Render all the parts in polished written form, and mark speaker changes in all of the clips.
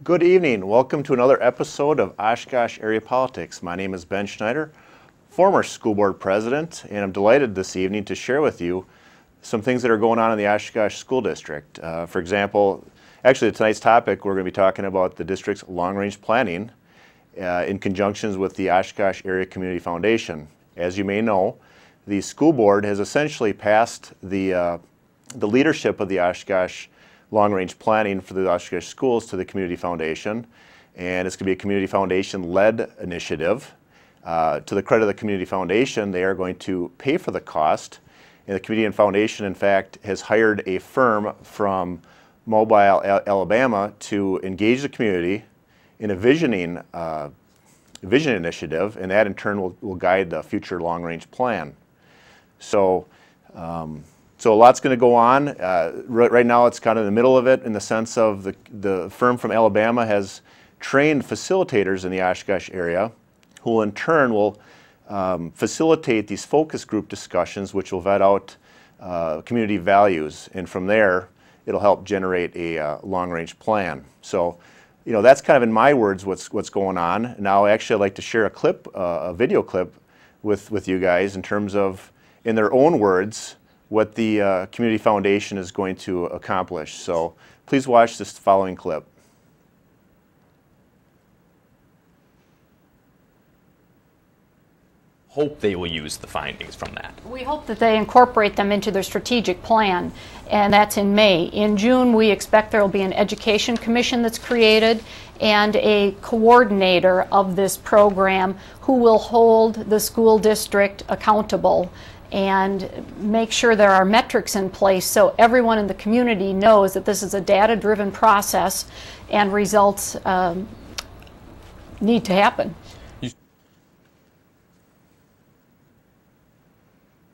Speaker 1: Good evening. Welcome to another episode of Oshkosh Area Politics. My name is Ben Schneider, former school board president, and I'm delighted this evening to share with you some things that are going on in the Oshkosh School District. For example, actually tonight's topic, we're going to be talking about the district's long-range planning in conjunction with the Oshkosh Area Community Foundation. As you may know, the school board has essentially passed the leadership of the Oshkosh long-range planning for the Oshkosh schools to the Community Foundation, and it's going to be a Community Foundation-led initiative. To the credit of the Community Foundation, they are going to pay for the cost, and the Community Foundation, in fact, has hired a firm from Mobile, Alabama to engage the community in a vision initiative, and that in turn will guide the future long-range plan. So a lot's going to go on. Right now it's kind of in the middle of it in the sense of the firm from Alabama has trained facilitators in the Oshkosh area who in turn will facilitate these focus group discussions which will vet out community values, and from there it'll help generate a long-range plan. So, you know, that's kind of in my words what's going on. Now actually I'd like to share a clip, a video clip with you guys in terms of, in their own words, what the Community Foundation is going to accomplish. So please watch this following clip.
Speaker 2: Hope they will use the findings from that.
Speaker 3: We hope that they incorporate them into their strategic plan, and that's in May. In June, we expect there will be an education commission that's created and a coordinator of this program who will hold the school district accountable and make sure there are metrics in place so everyone in the community knows that this is a data-driven process and results need to happen.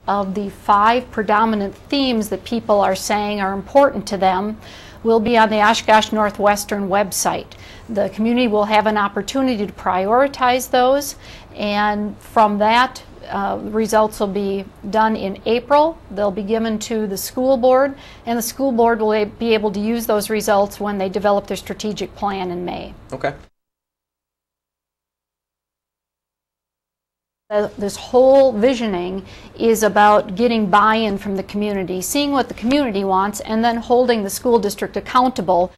Speaker 3: Of the 5 predominant themes that people are saying are important to them will be on the Oshkosh Northwestern website. The community will have an opportunity to prioritize those, and from that results will be done in April. They'll be given to the school board, and the school board will be able to use those results when they develop their strategic plan in May.
Speaker 2: Okay.
Speaker 3: This whole visioning is about getting buy-in from the community, seeing what the community wants, and then holding the school district accountable.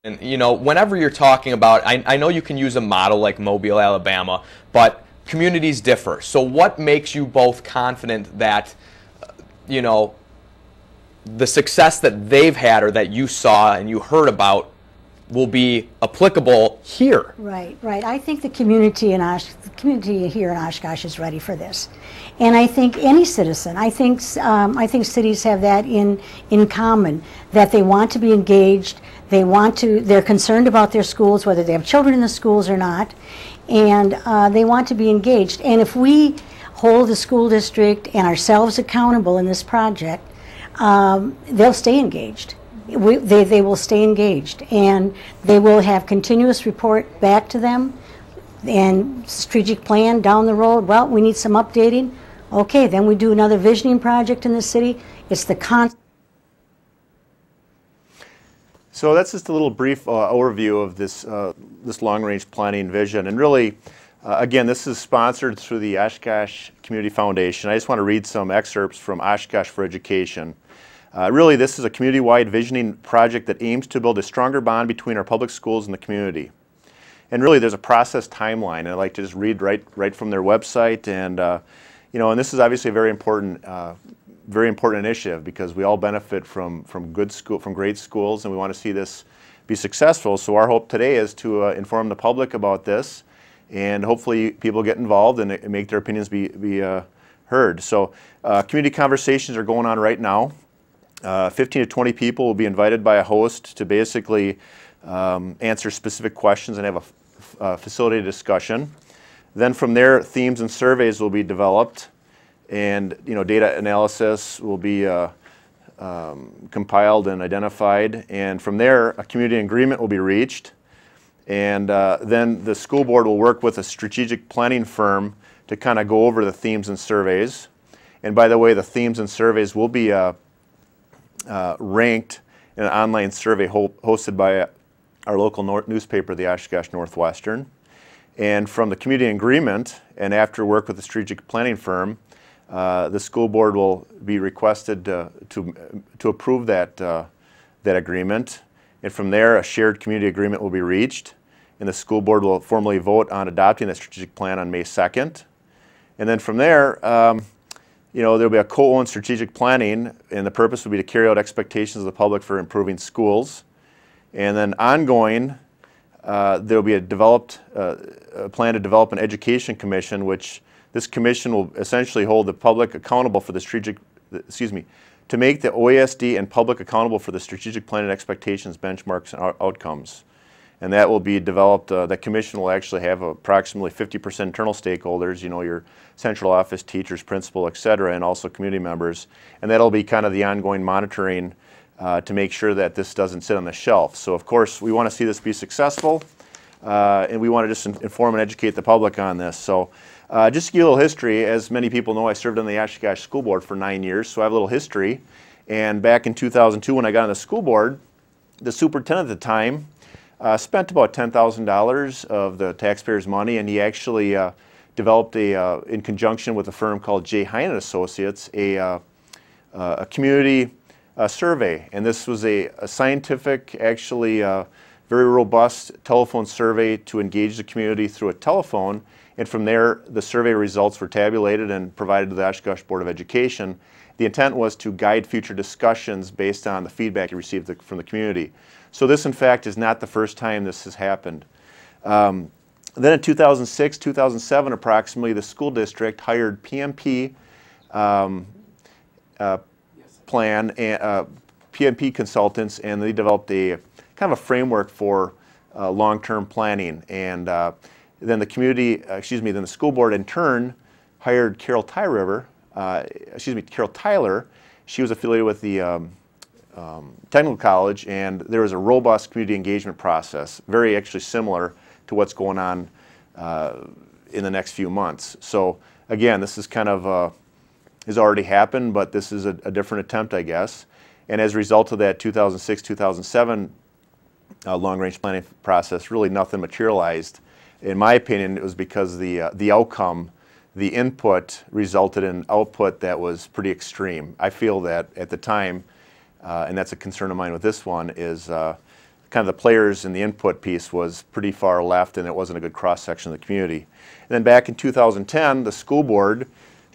Speaker 2: And you know, whenever you're talking about, I know you can use a model like Mobile, Alabama, but communities differ. So what makes you both confident that, you know, the success that they've had or that you saw and you heard about will be applicable here?
Speaker 4: Right. I think the community here in Oshkosh is ready for this, and I think any citizen. I think cities have that in common, that they want to be engaged. They're concerned about their schools, whether they have children in the schools or not, and they want to be engaged. And if we hold the school district and ourselves accountable in this project, they'll stay engaged. They will stay engaged, and they will have continuous report back to them and strategic plan down the road. Well, we need some updating. Okay, then we do another visioning project in the city. It's the
Speaker 1: So that's just a little brief overview of this long-range planning vision, and really, again, this is sponsored through the Oshkosh Community Foundation. I just want to read some excerpts from Oshkosh4Education. Really, this is a community-wide visioning project that aims to build a stronger bond between our public schools and the community. And really, there's a process timeline, and I'd like to just read right from their website. And you know, and this is obviously a very important initiative because we all benefit from great schools, and we want to see this be successful. So our hope today is to inform the public about this, and hopefully people get involved and make their opinions be heard. So community conversations are going on right now. 15 to 20 people will be invited by a host to basically answer specific questions and have a facilitated discussion. Then from there, themes and surveys will be developed, and you know, data analysis will be compiled and identified. And from there, a community agreement will be reached, and then the school board will work with a strategic planning firm to kind of go over the themes and surveys. And by the way, the themes and surveys will be ranked an online survey hosted by our local newspaper, the Oshkosh Northwestern. And from the community agreement, and after work with the strategic planning firm, the school board will be requested to approve that agreement. And from there, a shared community agreement will be reached, and the school board will formally vote on adopting the strategic plan on May 2nd. And then from there, you know, there'll be a co-owned strategic planning, and the purpose will be to carry out expectations of the public for improving schools. And then ongoing, there'll be a plan to develop an education commission, which this commission will essentially hold the public accountable for the to make the OASD and public accountable for the strategic planning expectations, benchmarks, and outcomes. And that will be developed, that commission will actually have approximately 50% internal stakeholders, you know, your central office, teachers, principal, et cetera, and also community members. And that'll be kind of the ongoing monitoring to make sure that this doesn't sit on the shelf. So of course, we want to see this be successful, and we want to just inform and educate the public on this. So just to give you a little history, as many people know, I served on the Oshkosh School Board for 9 years, so I have a little history. And back in 2002, when I got on the school board, the superintendent at the time spent about $10,000 of the taxpayers' money, and he actually developed in conjunction with a firm called J. Hine & Associates, a community survey. And this was a scientific, actually very robust telephone survey to engage the community through a telephone. And from there, the survey results were tabulated and provided to the Oshkosh Board of Education. The intent was to guide future discussions based on the feedback you received from the community. So this, in fact, is not the first time this has happened. Then in 2006, 2007, approximately, the school district hired PMP PMP consultants, and they developed a kind of a framework for long-term planning. And then the community, then the school board in turn hired Carol Tyler. She was affiliated with the technical college, and there was a robust community engagement process, very actually similar to what's going on in the next few months. So again, this is kind of has already happened, but this is a different attempt, I guess. And as a result of that 2006-2007 long-range planning process, really nothing materialized. In my opinion, it was because the outcome, the input, resulted in output that was pretty extreme. I feel that at the time, and that's a concern of mine with this one, is kind of the players in the input piece was pretty far left, and it wasn't a good cross-section of the community. And then back in 2010, the school board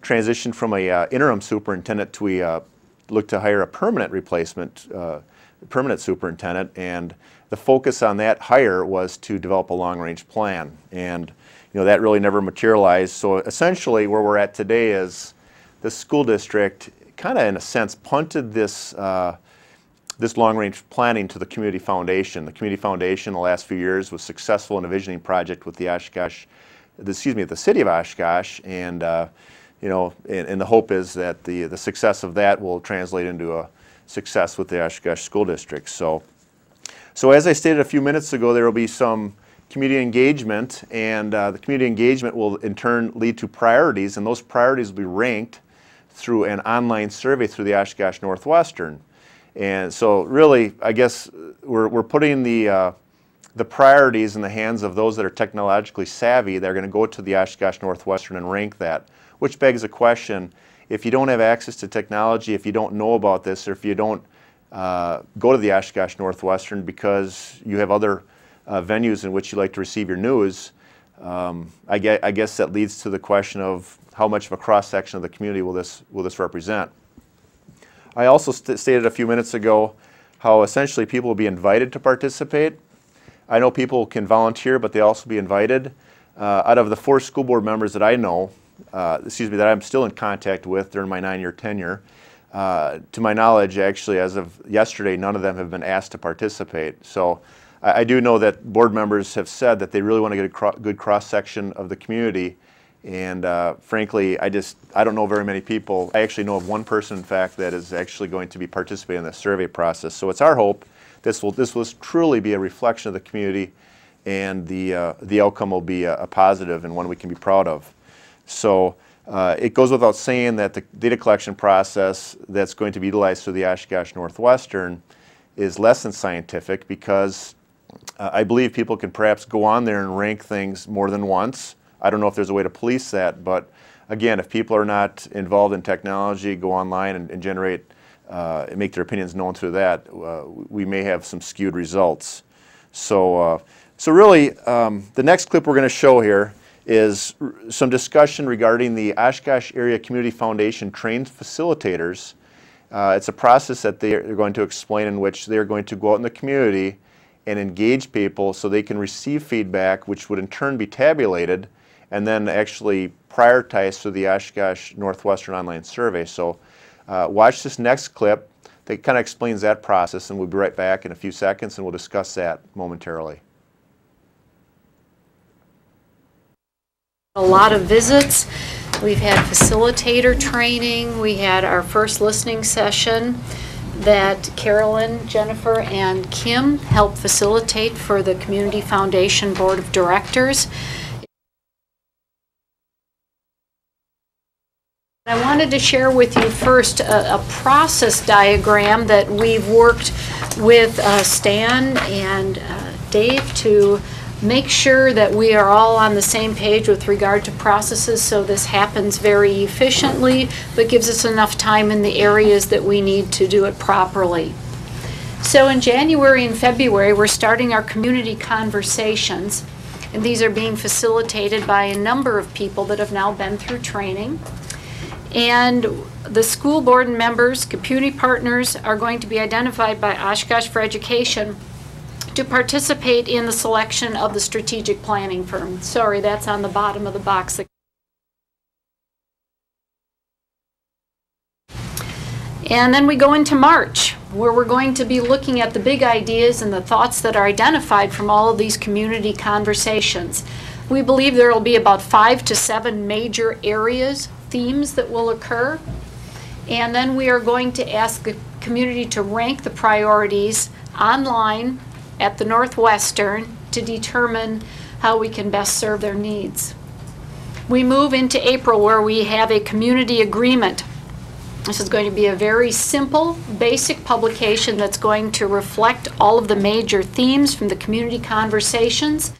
Speaker 1: transitioned from a interim superintendent to look to hire a permanent replacement, permanent superintendent, and the focus on that hire was to develop a long-range plan. And you know, that really never materialized. So essentially where we're at today is the school district kind of in a sense punted this this long-range planning to the Community Foundation. The Community Foundation in the last few years was successful in a visioning project with the the city of Oshkosh, and you know, and the hope is that the success of that will translate into a success with the Oshkosh School District. So as I stated a few minutes ago, there will be some community engagement, and the community engagement will in turn lead to priorities, and those priorities will be ranked through an online survey through the Oshkosh Northwestern. And so really, I guess we're putting the priorities in the hands of those that are technologically savvy. They're going to go to the Oshkosh Northwestern and rank that, which begs the question, if you don't have access to technology, if you don't know about this, or if you don't go to the Oshkosh Northwestern because you have other venues in which you like to receive your news, I guess that leads to the question of how much of a cross-section of the community will this represent. I also stated a few minutes ago how essentially people will be invited to participate. I know people can volunteer, but they also be invited. Out of the 4 school board members that I know, that I'm still in contact with during my 9-year tenure, to my knowledge, actually, as of yesterday, none of them have been asked to participate. So I do know that board members have said that they really want to get a good cross-section of the community. And frankly, I don't know very many people. I actually know of one person, in fact, that is actually going to be participating in the survey process. So it's our hope this will truly be a reflection of the community, and the outcome will be a positive and one we can be proud of. So it goes without saying that the data collection process that's going to be utilized through the Oshkosh Northwestern is less than scientific, because I believe people can perhaps go on there and rank things more than once. I don't know if there's a way to police that, but again, if people are not involved in technology, go online and generate, make their opinions known through that, we may have some skewed results. So really, the next clip we're going to show here is some discussion regarding the Oshkosh Area Community Foundation trained facilitators. It's a process that they're going to explain, in which they're going to go out in the community and engage people so they can receive feedback, which would in turn be tabulated and then actually prioritized through the Oshkosh Northwestern online survey. So watch this next clip that kind of explains that process, and we'll be right back in a few seconds and we'll discuss that momentarily.
Speaker 3: A lot of visits. We've had facilitator training. We had our first listening session that Carolyn, Jennifer, and Kim helped facilitate for the Community Foundation Board of Directors. I wanted to share with you first a process diagram that we've worked with Stan and Dave to make sure that we are all on the same page with regard to processes, so this happens very efficiently but gives us enough time in the areas that we need to do it properly. So in January and February, we're starting our community conversations, and these are being facilitated by a number of people that have now been through training. And the school board members, community partners, are going to be identified by Oshkosh4Education to participate in the selection of the strategic planning firm. Sorry, that's on the bottom of the box. And then we go into March, where we're going to be looking at the big ideas and the thoughts that are identified from all of these community conversations. We believe there will be about 5 to 7 major areas, themes that will occur. And then we are going to ask the community to rank the priorities online at the Northwestern to determine how we can best serve their needs. We move into April, where we have a community agreement. This is going to be a very simple, basic publication that's going to reflect all of the major themes from the community conversations.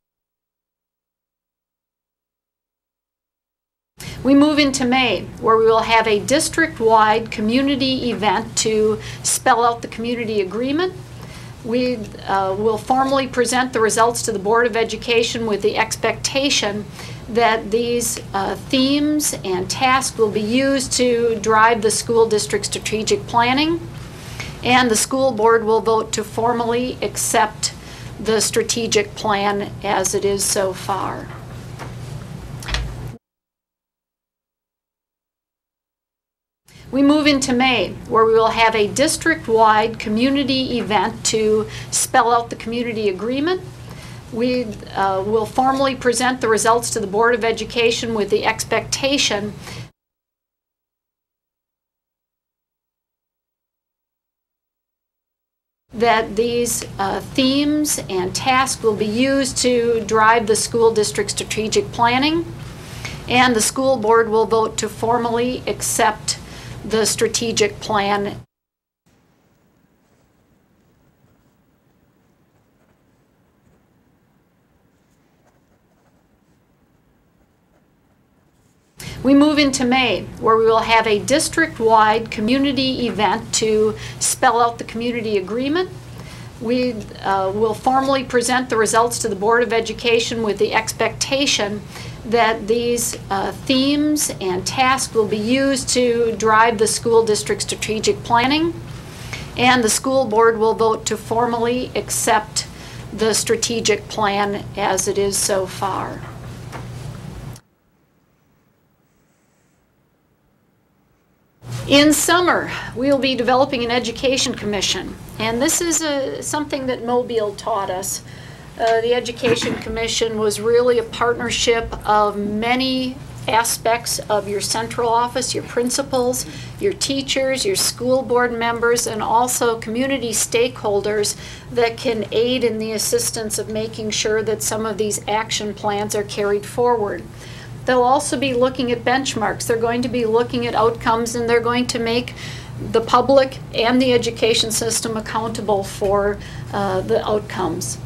Speaker 3: We move into May, where we will have a district-wide community event to spell out the community agreement. We will formally present the results to the Board of Education with the expectation that these themes and tasks will be used to drive the school district strategic planning, and the school board will vote to formally accept the strategic plan as it is so far. We move into May, where we will have a district-wide community event to spell out the community agreement. We will formally present the results to the Board of Education with the expectation that these themes and tasks will be used to drive the school district strategic planning, and the school board will vote to formally accept the strategic plan. We move into May, where we will have a district-wide community event to spell out the community agreement. We will formally present the results to the Board of Education with the expectation that these themes and tasks will be used to drive the school district strategic planning, and the school board will vote to formally accept the strategic plan as it is so far. In summer, we will be developing an education commission, and this is something that Mobile taught us. The Education Commission was really a partnership of many aspects of your central office, your principals, your teachers, your school board members, and also community stakeholders that can aid in the assistance of making sure that some of these action plans are carried forward. They'll also be looking at benchmarks. They're going to be looking at outcomes, and they're going to make the public and the education system accountable for the outcomes.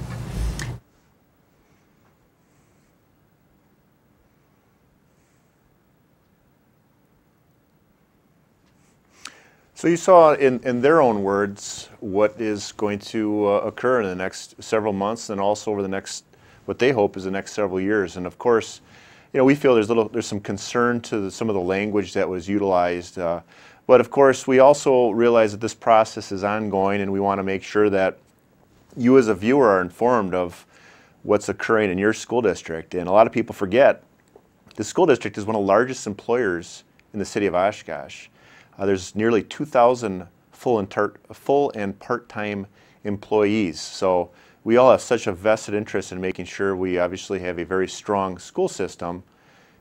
Speaker 1: So you saw in their own words what is going to occur in the next several months, and also over the next, what they hope is the next several years. And of course, you know, we feel there's some concern to some of the language that was utilized. But of course, we also realize that this process is ongoing, and we want to make sure that you as a viewer are informed of what's occurring in your school district. And a lot of people forget the school district is one of the largest employers in the city of Oshkosh. There's nearly 2,000 full and part-time employees. So we all have such a vested interest in making sure we obviously have a very strong school system,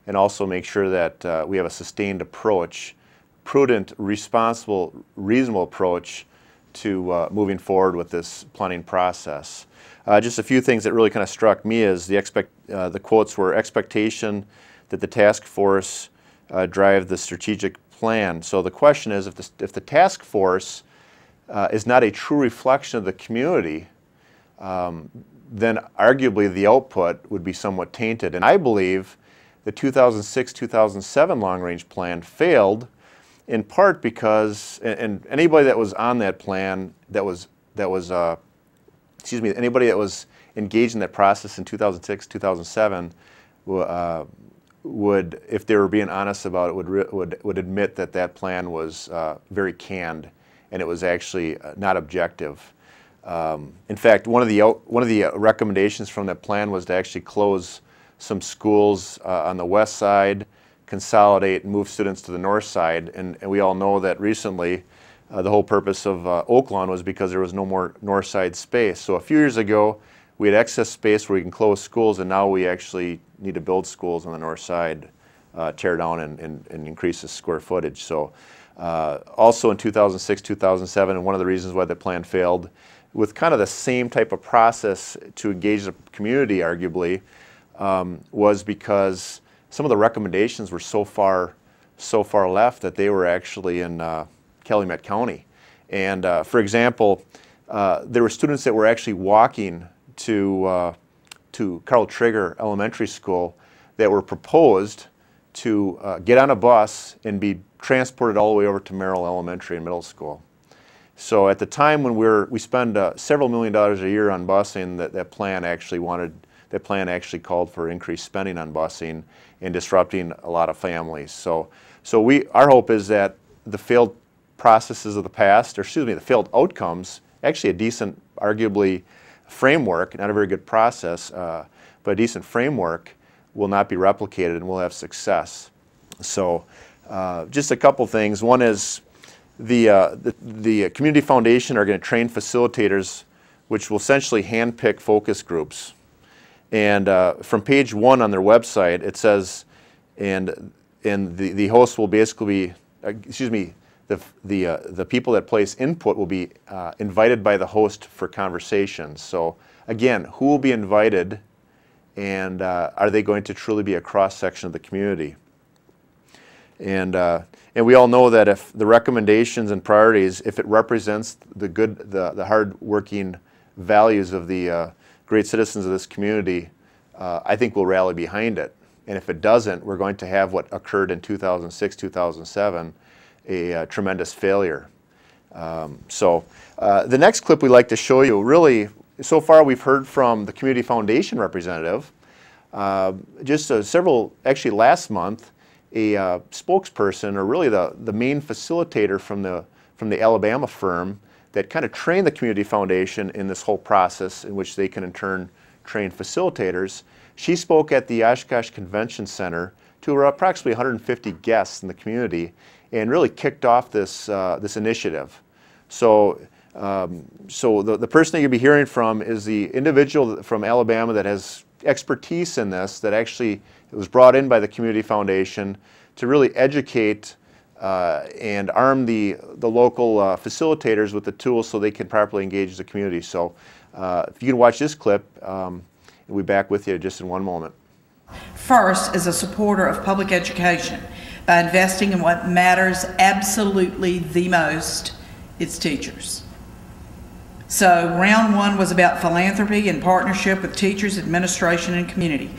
Speaker 1: and also make sure that we have a sustained approach, prudent, responsible, reasonable approach to moving forward with this planning process. Just a few things that really kind of struck me is the quotes were expectation that the task force drive the strategic plan. So the question is, if the task force is not a true reflection of the community, then arguably the output would be somewhat tainted. And I believe the 2006-2007 long-range plan failed in part because, and anybody that was on that plan, anybody that was engaged in that process in 2006-2007 would, if they were being honest about it, would admit that that plan was very canned, and it was actually not objective. In fact, one of the recommendations from that plan was to actually close some schools on the west side, consolidate and move students to the north side, and we all know that recently the whole purpose of Oaklawn was because there was no more north side space. So a few years ago, we had excess space where we can close schools, and now we actually need to build schools on the north side, tear down and increase the square footage. So also in 2006, 2007, and one of the reasons why the plan failed, with kind of the same type of process to engage the community, arguably, was because some of the recommendations were so far left that they were actually in Calumet County. And for example, there were students that were actually walking to Carl Trigger Elementary School that were proposed to get on a bus and be transported all the way over to Merrill Elementary and Middle School. So at the time when we spend several $1 million a year on busing, that plan actually called for increased spending on busing and disrupting a lot of families. So our hope is that the failed processes of the past, or excuse me, the failed outcomes, actually a decent, arguably, framework, not a very good process, but a decent framework, will not be replicated and we'll have success. So just a couple things. One is the Community Foundation are going to train facilitators, which will essentially handpick focus groups. And from page 1 on their website, it says, and the host will basically be, the people that place input will be invited by the host for conversations. So again, who will be invited, and are they going to truly be a cross-section of the community? And we all know that if the recommendations and priorities, if it represents the hard-working values of the great citizens of this community, I think we'll rally behind it. And if it doesn't, we're going to have what occurred in 2006, 2007, a tremendous failure. The next clip we'd like to show you, really, so far we've heard from the Community Foundation representative. Actually last month, a spokesperson, or really the main facilitator from the Alabama firm that kind of trained the Community Foundation in this whole process, in which they can in turn train facilitators. She spoke at the Oshkosh Convention Center to approximately 150 guests in the community, and really kicked off this initiative. So the person that you'll be hearing from is the individual from Alabama that has expertise in this, that actually was brought in by the Community Foundation to really educate and arm the local facilitators with the tools so they can properly engage the community. So if you can watch this clip, we'll be back with you just in one moment.
Speaker 5: First, as a supporter of public education, by investing in what matters absolutely the most, its teachers. So round one was about philanthropy in partnership with teachers, administration, and community.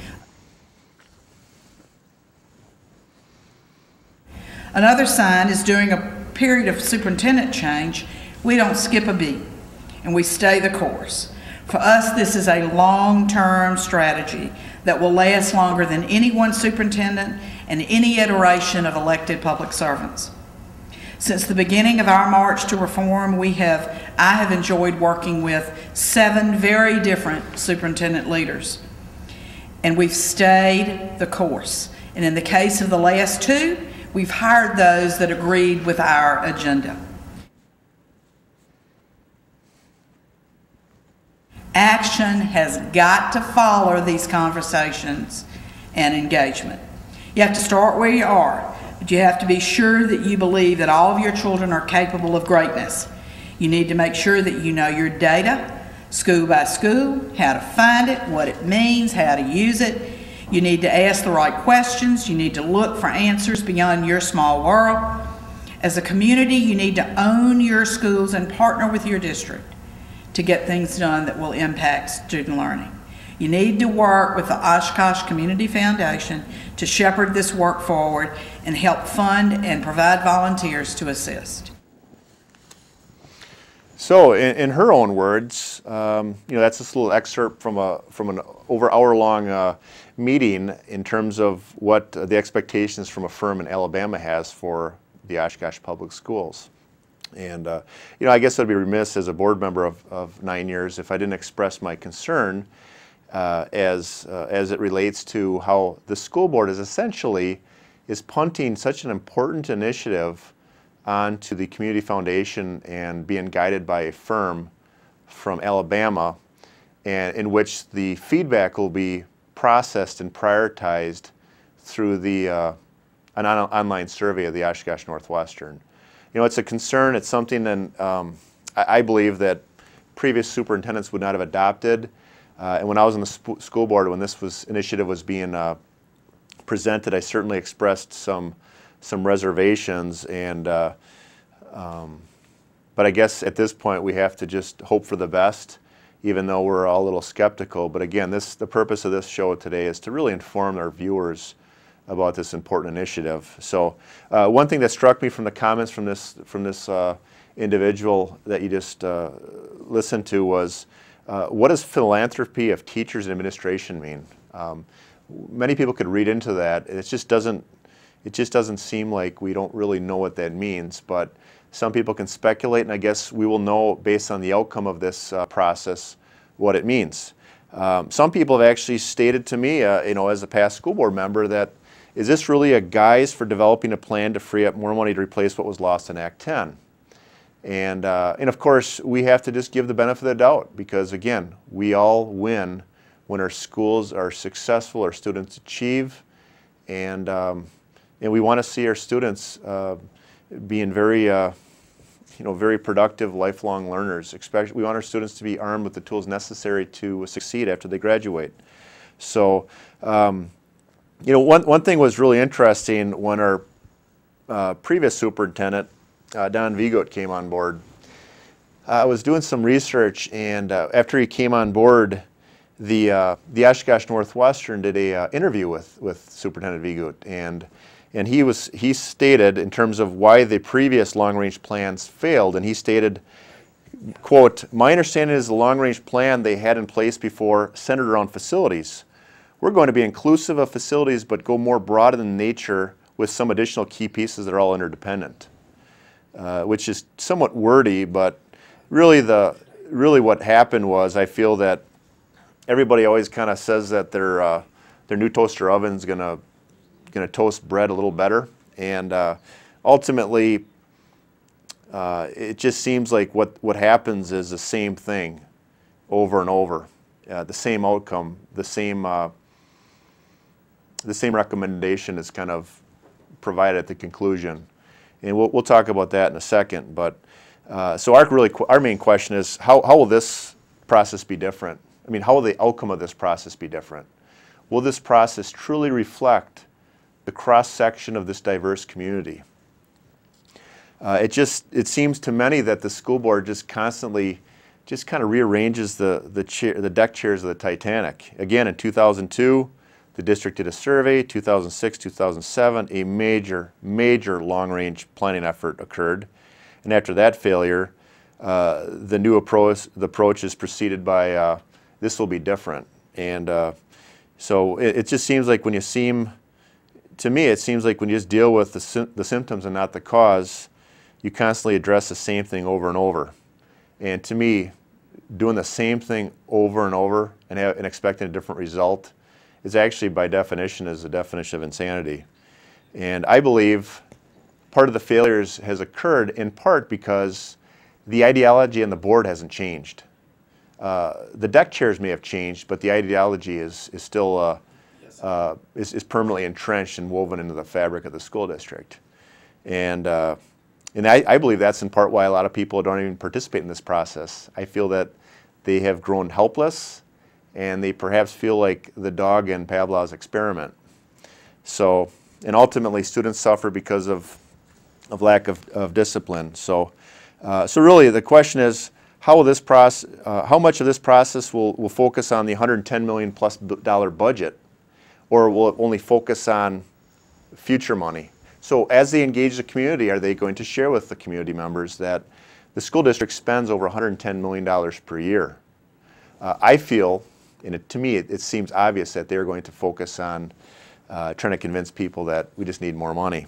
Speaker 5: Another sign is during a period of superintendent change, we don't skip a beat and we stay the course. For us, this is a long-term strategy that will last longer than any one superintendent and any iteration of elected public servants. Since the beginning of our march to reform, I have enjoyed working with 7 very different superintendent leaders. And we've stayed the course. And in the case of the last 2, we've hired those that agreed with our agenda. Action has got to follow these conversations and engagement. You have to start where you are. But you have to be sure that you believe that all of your children are capable of greatness. You need to make sure that you know your data, school by school, how to find it, what it means, how to use it. You need to ask the right questions. You need to look for answers beyond your small world. As a community, you need to own your schools and partner with your district to get things done that will impact student learning. You need to work with the Oshkosh Community Foundation to shepherd this work forward and help fund and provide volunteers to assist.
Speaker 1: So, in her own words, that's this little excerpt from an over hour-long meeting in terms of what the expectations from a firm in Alabama has for the Oshkosh Public Schools. And I guess I'd be remiss as a board member of 9 years if I didn't express my concern as it relates to how the school board is punting such an important initiative onto the community foundation and being guided by a firm from Alabama, and in which the feedback will be processed and prioritized through an online survey of the Oshkosh Northwestern. It's a concern. It's something that I believe that previous superintendents would not have adopted. And when I was on the school board, when this initiative was being presented, I certainly expressed some reservations. And but I guess at this point we have to just hope for the best, even though we're all a little skeptical. But again, the purpose of this show today is to really inform our viewers about this important initiative. So one thing that struck me from the comments from this individual that you just listened to was, what does philanthropy of teachers and administration mean? Many people could read into that. It just doesn't seem like we don't really know what that means. But some people can speculate, and I guess we will know based on the outcome of this process what it means. Some people have actually stated to me, as a past school board member, that is this really a guise for developing a plan to free up more money to replace what was lost in Act 10? And of course, we have to just give the benefit of the doubt, because again, we all win when our schools are successful, our students achieve, and we want to see our students being very, very productive, lifelong learners. We want our students to be armed with the tools necessary to succeed after they graduate. So, one thing was really interesting when our previous superintendent, Don Vigot, came on board. I was doing some research, and after he came on board, the Oshkosh Northwestern did a interview with Superintendent Vigot, and he stated in terms of why the previous long-range plans failed, and he stated, quote, "My understanding is the long-range plan they had in place before centered around facilities. We're going to be inclusive of facilities, but go more broad in nature with some additional key pieces that are all interdependent," which is somewhat wordy, but really what happened was, I feel that everybody always kind of says that their new toaster oven's gonna toast bread a little better, and ultimately it just seems like what happens is the same thing over and over, the same outcome, the same recommendation is kind of provided at the conclusion, and we'll talk about that in a second. But so our main question is, how will this process be different? I mean, how will the outcome of this process be different? Will this process truly reflect the cross-section of this diverse community. It seems to many that the school board just constantly just kind of rearranges the deck chairs of the Titanic. Again, in 2002, the district did a survey. 2006, 2007, a major long-range planning effort occurred. And after that failure, the new approach is preceded by this will be different. And so it just seems like to me, it seems like when you just deal with the symptoms and not the cause, you constantly address the same thing over and over. And to me, doing the same thing over and over and expecting a different result is actually, by definition, is a definition of insanity. And I believe part of the failures has occurred in part because the ideology on the board hasn't changed. The deck chairs may have changed, but the ideology is still is permanently entrenched and woven into the fabric of the school district. And I believe that's in part why a lot of people don't even participate in this process. I feel that they have grown helpless, and they perhaps feel like the dog in Pavlov's experiment. So, and ultimately students suffer because of lack of discipline. So really the question is, how much of this process will focus on the $110 million plus budget, or will it only focus on future money? So as they engage the community, are they going to share with the community members that the school district spends over $110 million per year? I feel, and to me it seems obvious, that they're going to focus on trying to convince people that we just need more money.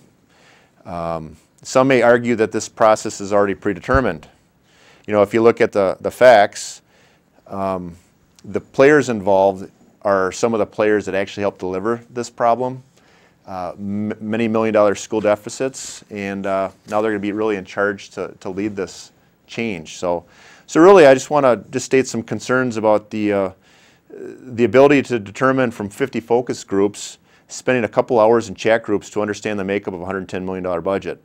Speaker 1: Some may argue that this process is already predetermined. You know, if you look at the facts, the players involved are some of the players that actually helped deliver this problem. Many million-dollar school deficits, and now they're going to be really in charge to lead this change. So really, I just want to just state some concerns about the ability to determine from 50 focus groups, spending a couple hours in chat groups to understand the makeup of a $110 million budget.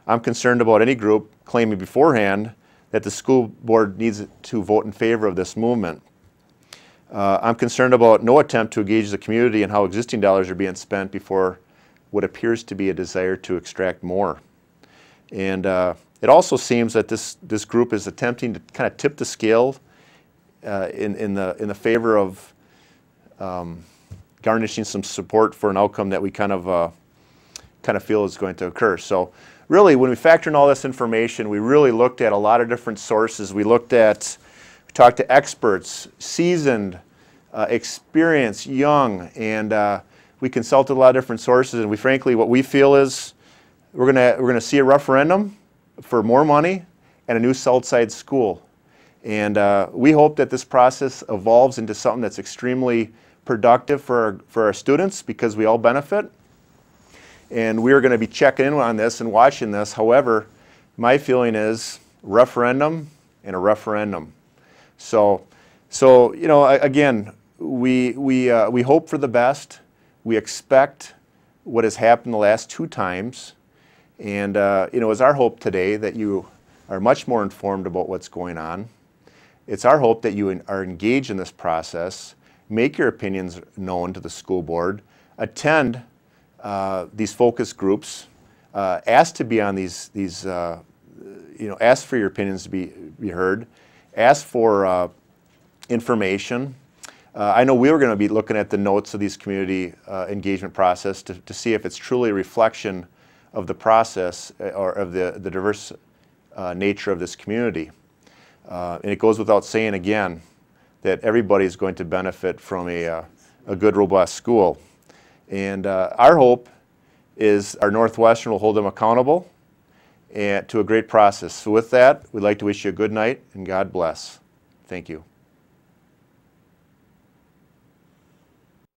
Speaker 1: I'm concerned about any group claiming beforehand that the school board needs to vote in favor of this movement. I'm concerned about no attempt to engage the community in how existing dollars are being spent before what appears to be a desire to extract more. And it also seems that this group is attempting to kind of tip the scale in the favor of garnishing some support for an outcome that we kind of feel is going to occur. So really, when we factor in all this information, we really looked at a lot of different sources. We talked to experts, seasoned, experienced, young, and we consulted a lot of different sources. And frankly, what we feel is we're gonna see a referendum for more money and a new Southside school. And we hope that this process evolves into something that's extremely productive for our students, because we all benefit. And we're going to be checking in on this and watching this. However, my feeling is referendum and a referendum. So you know, again, we hope for the best. We expect what has happened the last 2 times, and you know, it's our hope today that you are much more informed about what's going on. It's our hope that you are engaged in this process, make your opinions known to the school board, attend these focus groups, ask to be on these you know, ask for your opinions to be heard, ask for information. I know we were going to be looking at the notes of these community engagement process to see if it's truly a reflection of the process or of the diverse nature of this community. And it goes without saying again that everybody is going to benefit from a good, robust school. And our hope is our Northwestern will hold them accountable and to a great process. So with that, we'd like to wish you a good night and God bless. Thank you.